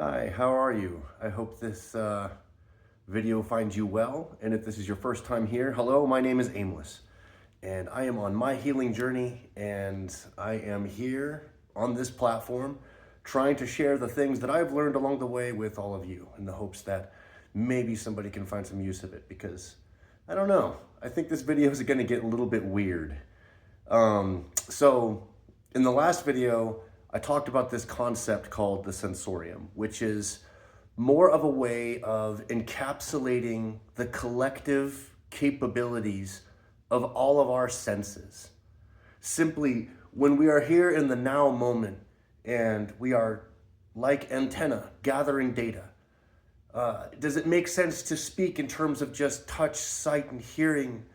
Hi, how are you? I hope this video finds you well. And if this is your first time here, hello, my name is Aimless. And I am on my healing journey. And I am here on this platform trying to share the things that I've learned along the way with all of you in the hopes that maybe somebody can find some use of it. Because I don't know, I think this video is going to get a little bit weird. So in the last video, I talked about this concept called the sensorium, which is more of a way of encapsulating the collective capabilities of all of our senses. Simply, when we are here in the now moment and we are like antenna gathering data, does it make sense to speak in terms of just touch, sight, and hearing?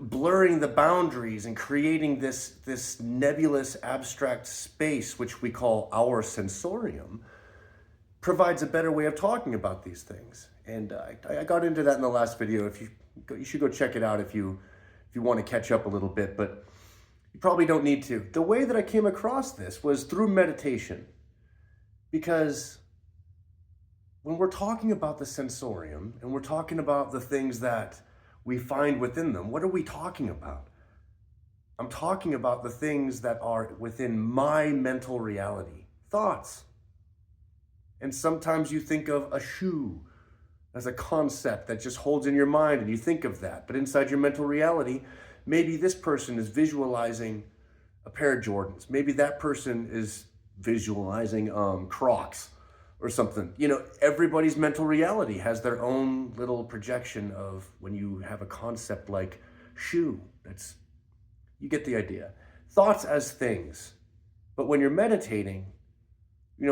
Blurring the boundaries and creating this nebulous abstract space, which we call our sensorium, provides a better way of talking about these things. And I got into that in the last video. You should go check it out if you want to catch up a little bit, but you probably don't need to. The way that I came across this was through meditation, because when we're talking about the sensorium and we're talking about the things that we find within them, what are we talking about? I'm talking about the things that are within my mental reality, thoughts. And sometimes you think of a shoe as a concept that just holds in your mind and you think of that. But inside your mental reality, maybe this person is visualizing a pair of Jordans. Maybe that person is visualizing Crocs or something. Everybody's mental reality has their own little projection of when you have a concept like shoe. You get the idea. Thoughts as things. But when you're meditating,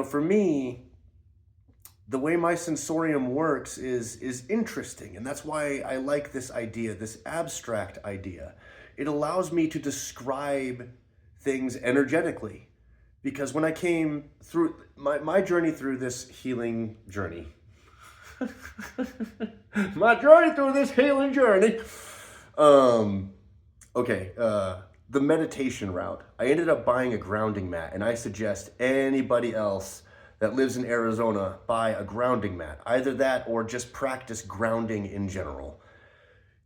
for me, the way my sensorium works is interesting. And that's why I like this idea, this abstract idea. It allows me to describe things energetically. Because when I came through my journey through this healing journey, the meditation route, I ended up buying a grounding mat, and I suggest anybody else that lives in Arizona buy a grounding mat. Either that or just practice grounding in general.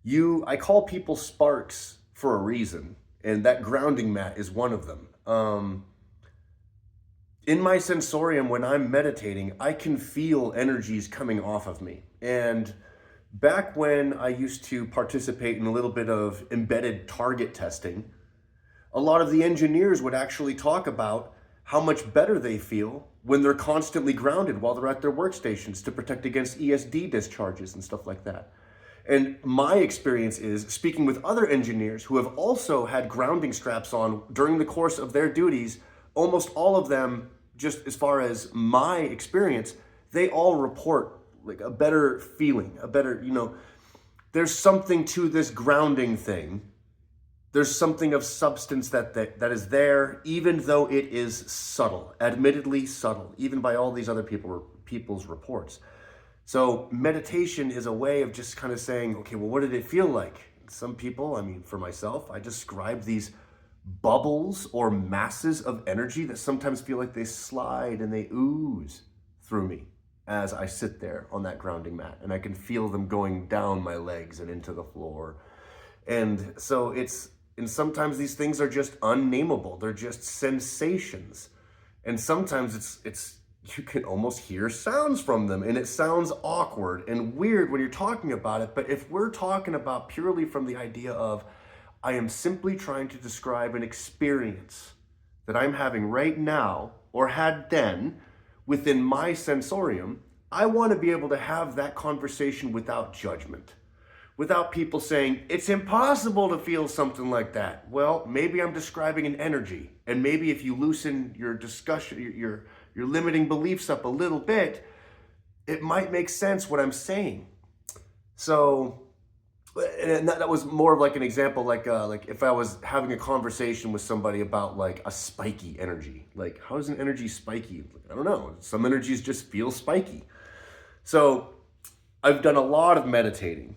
I call people sparks for a reason, and that grounding mat is one of them. In my sensorium, when I'm meditating, I can feel energies coming off of me. And back when I used to participate in a little bit of embedded target testing, a lot of the engineers would actually talk about how much better they feel when they're constantly grounded while they're at their workstations to protect against ESD discharges and stuff like that. And my experience is, speaking with other engineers who have also had grounding straps on during the course of their duties, almost all of them, just as far as my experience, they all report like a better feeling, there's something to this grounding thing. There's something of substance that is there, even though it is subtle, admittedly subtle, even by all these other people's reports. So meditation is a way of just kind of saying, okay, well, what did it feel like? Some people, for myself, I describe these bubbles or masses of energy that sometimes feel like they slide and they ooze through me as I sit there on that grounding mat, and I can feel them going down my legs and into the floor. And so sometimes these things are just unnameable. They're just sensations. And sometimes you can almost hear sounds from them, and it sounds awkward and weird when you're talking about it. But if we're talking about purely from the idea of, I am simply trying to describe an experience that I'm having right now or had then within my sensorium, I want to be able to have that conversation without judgment, without people saying, it's impossible to feel something like that. Well, maybe I'm describing an energy, and maybe if you loosen your discussion, your limiting beliefs up a little bit, it might make sense what I'm saying. So, and that was more of like an example, like if I was having a conversation with somebody about like a spiky energy, like how is an energy spiky? I don't know. Some energies just feel spiky. So I've done a lot of meditating.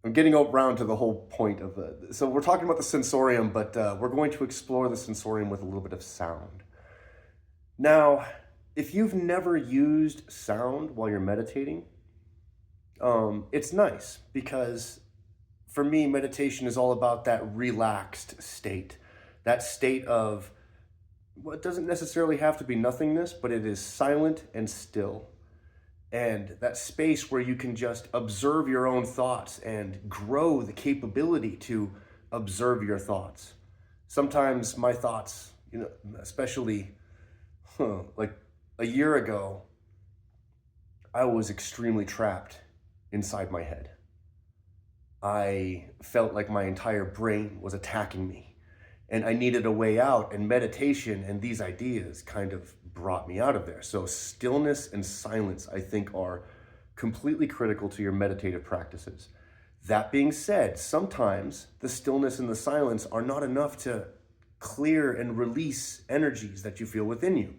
I'm getting around to the whole point of so we're talking about the sensorium, but we're going to explore the sensorium with a little bit of sound. Now, if you've never used sound while you're meditating, it's nice because for me, meditation is all about that relaxed state, that state of well, it doesn't necessarily have to be nothingness, but it is silent and still. And that space where you can just observe your own thoughts and grow the capability to observe your thoughts. Sometimes my thoughts, especially like a year ago, I was extremely trapped inside my head. I felt like my entire brain was attacking me and I needed a way out, and meditation and these ideas kind of brought me out of there. So stillness and silence, I think, are completely critical to your meditative practices. That being said, sometimes the stillness and the silence are not enough to clear and release energies that you feel within you.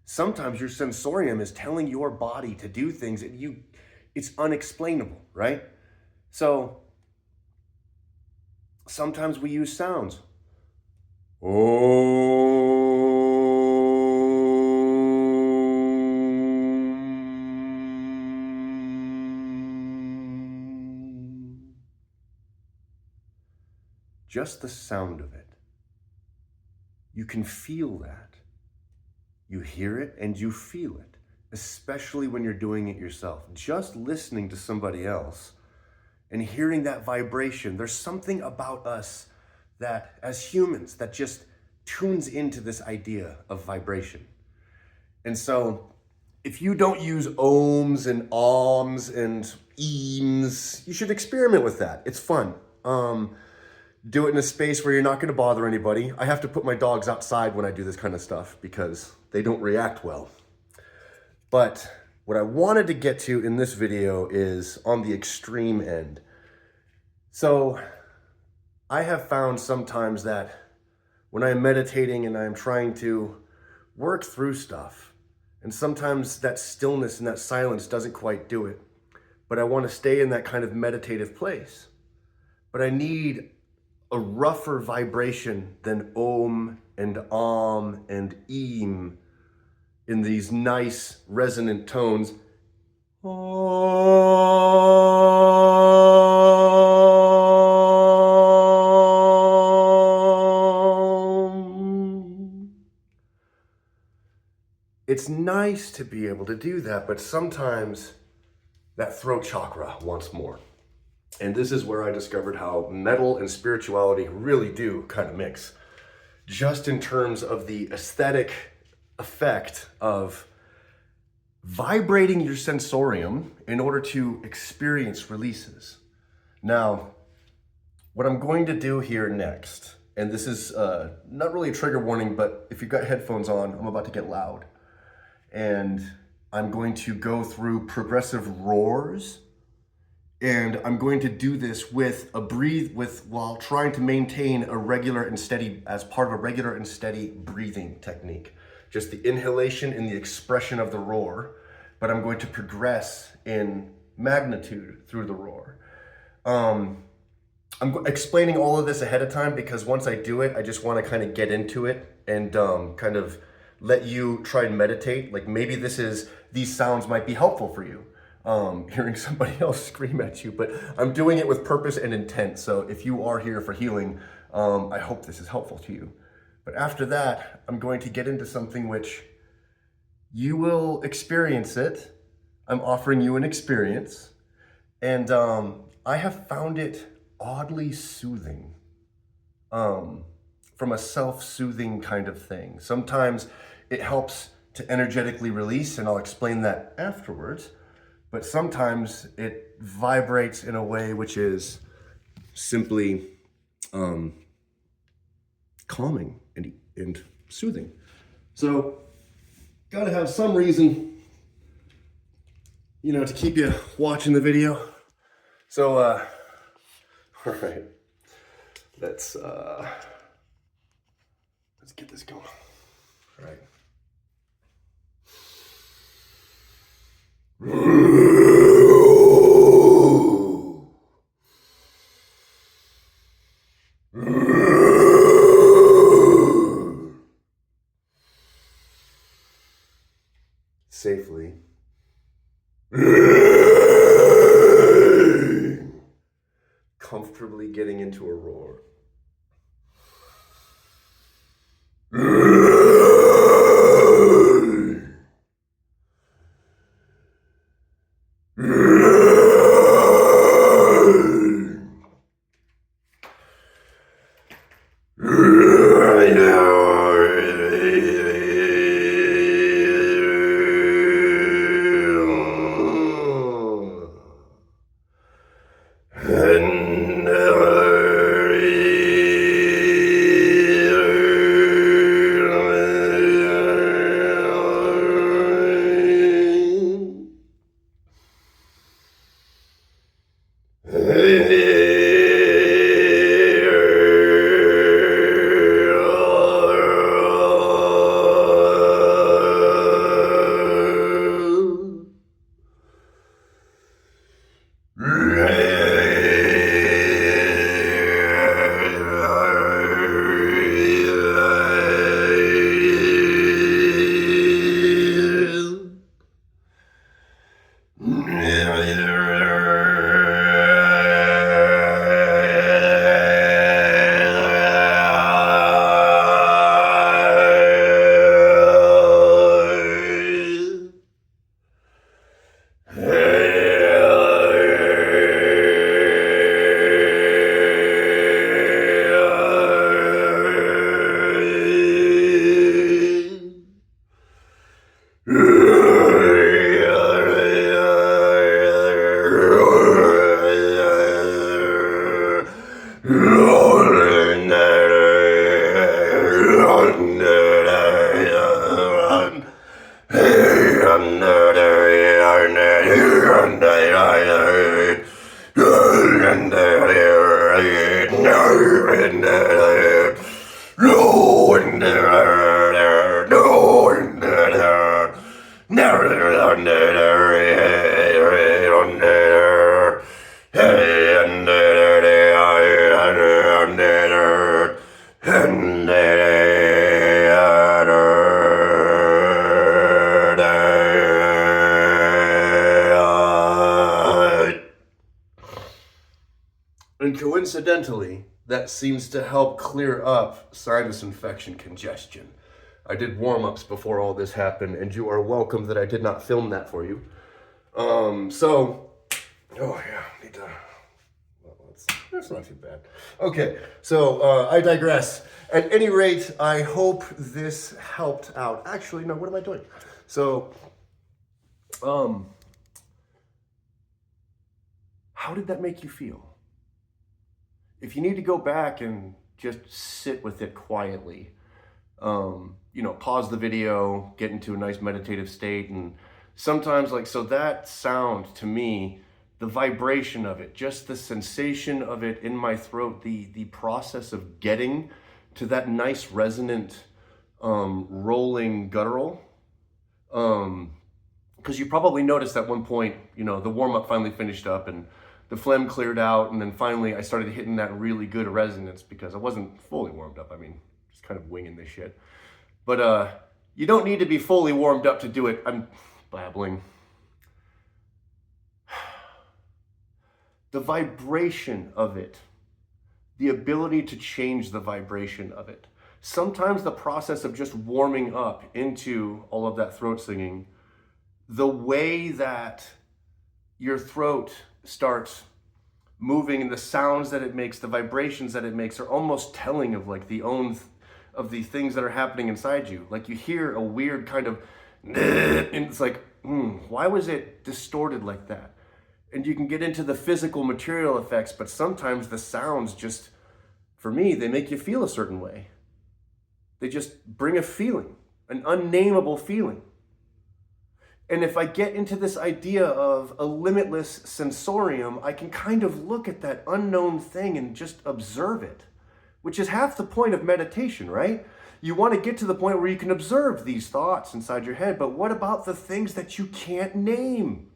Sometimes your sensorium is telling your body to do things and it's unexplainable, right? So sometimes we use sounds. Just the sound of it. You can feel that. You hear it and you feel it, especially when you're doing it yourself. Just listening to somebody else and hearing that vibration, there's something about us that, as humans, that just tunes into this idea of vibration. And so, if you don't use ohms and ahms and eems, you should experiment with that. It's fun. Do it in a space where you're not going to bother anybody. I have to put my dogs outside when I do this kind of stuff because they don't react well. But what I wanted to get to in this video is on the extreme end. So I have found sometimes that when I'm meditating and I'm trying to work through stuff, and sometimes that stillness and that silence doesn't quite do it, but I want to stay in that kind of meditative place. But I need a rougher vibration than om and am and eem in these nice resonant tones. It's nice to be able to do that, but sometimes that throat chakra wants more. And this is where I discovered how metal and spirituality really do kind of mix. Just in terms of the aesthetic effect of vibrating your sensorium in order to experience releases. Now, what I'm going to do here next, and this is not really a trigger warning, but if you've got headphones on, I'm about to get loud. And I'm going to go through progressive roars, and I'm going to do this with while trying to maintain a regular and steady, as part of a regular and steady breathing technique. Just the inhalation and the expression of the roar, but I'm going to progress in magnitude through the roar. I'm explaining all of this ahead of time because once I do it, I just want to kind of get into it and kind of let you try and meditate. Like maybe these sounds might be helpful for you. Hearing somebody else scream at you, but I'm doing it with purpose and intent. So if you are here for healing, I hope this is helpful to you. But after that, I'm going to get into something which you will experience it. I'm offering you an experience, and I have found it oddly soothing, from a self-soothing kind of thing. Sometimes it helps to energetically release, and I'll explain that afterwards. But sometimes it vibrates in a way which is simply calming and soothing. So, gotta have some reason, to keep you watching the video. So, all right, let's get this going. All right. safely. Comfortably getting into a roar. And coincidentally, that seems to help clear up sinus infection congestion. I did warm-ups before all this happened, and you are welcome that I did not film that for you. Oh yeah, need to, well, that's not too bad. Okay, so I digress. At any rate, I hope this helped out. Actually, no, what am I doing? So, how did that make you feel? If you need to go back and just sit with it quietly, pause the video, get into a nice meditative state, and sometimes so that sound to me, the vibration of it, just the sensation of it in my throat, the process of getting to that nice resonant rolling guttural, because you probably noticed at one point, the warm-up finally finished up and the phlegm cleared out, and then finally I started hitting that really good resonance because I wasn't fully warmed up. I mean, just kind of winging this shit. But you don't need to be fully warmed up to do it. I'm babbling. The vibration of it, the ability to change the vibration of it. Sometimes the process of just warming up into all of that throat singing, the way that your throat starts moving and the sounds that it makes, the vibrations that it makes are almost telling of of the things that are happening inside you. Like you hear a weird kind of, and it's like, why was it distorted like that? And you can get into the physical material effects, but sometimes the sounds just, for me, they make you feel a certain way. They just bring a feeling, an unnameable feeling. And if I get into this idea of a limitless sensorium, I can kind of look at that unknown thing and just observe it, which is half the point of meditation, right? You want to get to the point where you can observe these thoughts inside your head, but what about the things that you can't name?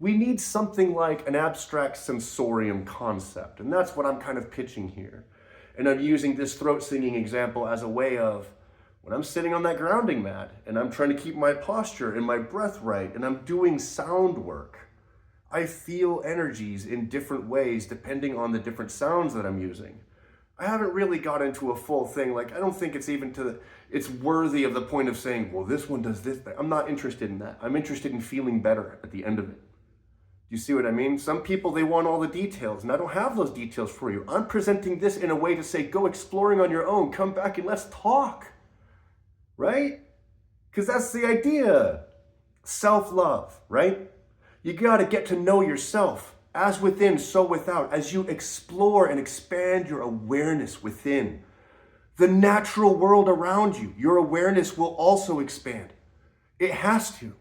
We need something like an abstract sensorium concept, and that's what I'm kind of pitching here. And I'm using this throat singing example as a way of When I'm sitting on that grounding mat and I'm trying to keep my posture and my breath right and I'm doing sound work, I feel energies in different ways depending on the different sounds that I'm using. I haven't really got into a full thing. Like, I don't think it's even it's worthy of the point of saying, well, this one does this. I'm not interested in that. I'm interested in feeling better at the end of it. You see what I mean? Some people, they want all the details, and I don't have those details for you. I'm presenting this in a way to say, go exploring on your own, come back and let's talk, right? Because that's the idea. Self-love, right? You got to get to know yourself, as within, so without, as you explore and expand your awareness within. The natural world around you, your awareness will also expand. It has to.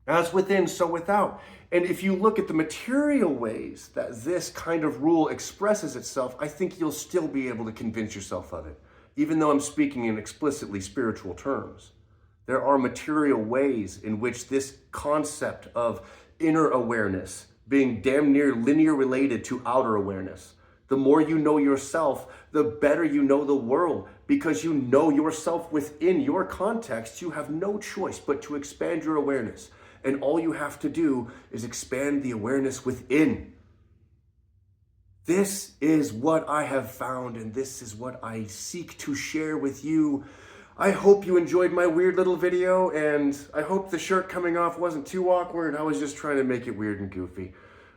As within, so without. And if you look at the material ways that this kind of rule expresses itself, I think you'll still be able to convince yourself of it, even though I'm speaking in explicitly spiritual terms. There are material ways in which this concept of inner awareness being damn near linear related to outer awareness. The more you know yourself, the better you know the world, because you know yourself within your context. You have no choice but to expand your awareness. And all you have to do is expand the awareness within. This is what I have found, and this is what I seek to share with you. I hope you enjoyed my weird little video, and I hope the shirt coming off wasn't too awkward. I was just trying to make it weird and goofy.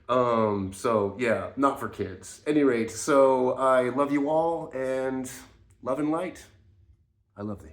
So yeah, not for kids. At any rate, so I love you all, and love and light. I love thee.